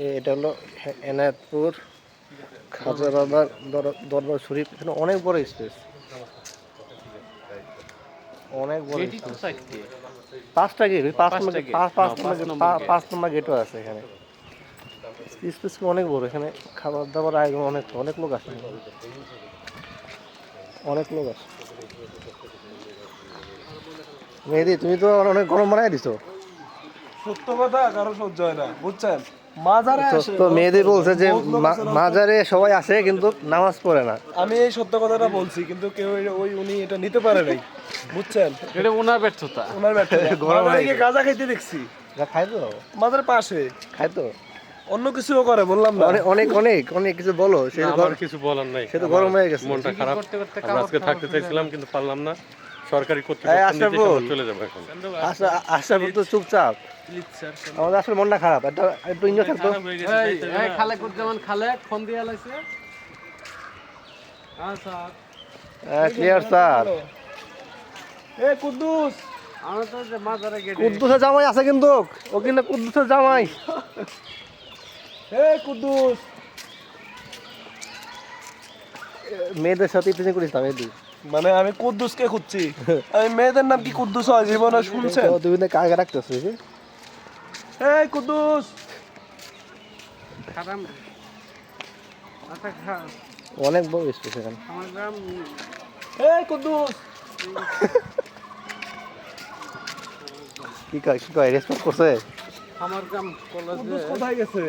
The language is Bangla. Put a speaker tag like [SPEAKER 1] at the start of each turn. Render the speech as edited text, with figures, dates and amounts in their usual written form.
[SPEAKER 1] এটা হলো এনায়েতপুর খাজা বাবার দরবার শরীফ। এখানে অনেক বড় স্পেস, অনেক বড় স্পেস। 5টা গেট, 5 নম্বর গেটও আছে এখানে। স্পেস অনেক বড়, এখানে খাবার দাবার আয়োজন অনেক, অনেক লোক আসে, অনেক লোক আসে। মেহেদি, তুমি তো অনেক গরম বানাই দিছো।
[SPEAKER 2] সত্য কথা কারো সহ্য হয় না, বুঝছেন? মাজারে আসে
[SPEAKER 1] তো মেহেদি বলছে যে মাজারে সবাই আসে কিন্তু নামাজ পড়ে না।
[SPEAKER 2] আমি এই সত্য কথাটা বলছি, কিন্তু কেউ উনি এটা নিতে পারে নাই, বুঝছেন?
[SPEAKER 3] এটা ওনার ব্যর্থতা।
[SPEAKER 2] ওনার ব্যর্থতা।
[SPEAKER 1] গরম
[SPEAKER 2] মাজারে
[SPEAKER 1] হয়ে
[SPEAKER 2] গিয়ে গাঁজা খাইতে দেখছি,
[SPEAKER 1] খাই তো,
[SPEAKER 2] মাজারের পাশে।
[SPEAKER 1] খাই তো,
[SPEAKER 2] অন্য কিছুও করে, বললাম না?
[SPEAKER 1] অনেক অনেক অনেক অনেক কিছু বলো। সে তো
[SPEAKER 4] আমার কিছু বলার নাই,
[SPEAKER 1] সে তো গরম হয়ে গেছে।
[SPEAKER 4] মনটা খারাপ। আমরা আজকে থাকতে চাইছিলাম কিন্তু পারলাম না, সরকারি
[SPEAKER 1] এই
[SPEAKER 4] কর্তৃপক্ষ
[SPEAKER 1] আশরাফুল,
[SPEAKER 4] নির্দেশে আমরা চলে যাবো এখন।
[SPEAKER 1] আশরাফুল তো চুপচাপ। আমাদের আসলে মনটা খারাপ, একটু এনজয় থাকতো।
[SPEAKER 3] খালেকুজ্জামান খালেক ফোন দিয়ে লাইছে।
[SPEAKER 1] Clear sir.
[SPEAKER 2] এ কুদ্দুস,
[SPEAKER 3] আমরা তো যে মাজারে গেটে
[SPEAKER 1] কুদ্দুসের জামাই আছে কিন্তু, ও কিন্তু কুদ্দুসের জামাই।
[SPEAKER 2] এ কুদ্দুস,
[SPEAKER 1] মেয়েদের সাথে পিছনে করিস না মেহেদি।
[SPEAKER 2] মানে আমি কুদ্দুসকে খুঁজছি। আমি মেয়েদের নাম কি কুদ্দুস হয় জীবনে শুনছেন?
[SPEAKER 1] তো তুমি তো কাকে রাখতেছো?
[SPEAKER 2] এই কুদ্দুস,
[SPEAKER 3] খারাপ। আচ্ছা খা,
[SPEAKER 1] অনেক বড় স্পেস এখানে।
[SPEAKER 3] আমার গ্রাম
[SPEAKER 2] এই কুদ্দুস।
[SPEAKER 1] কি কয় রেসপন্স করছে?
[SPEAKER 3] আমার গ্রাম কলেজে
[SPEAKER 2] কুদ্দুস কোথায় গেছে?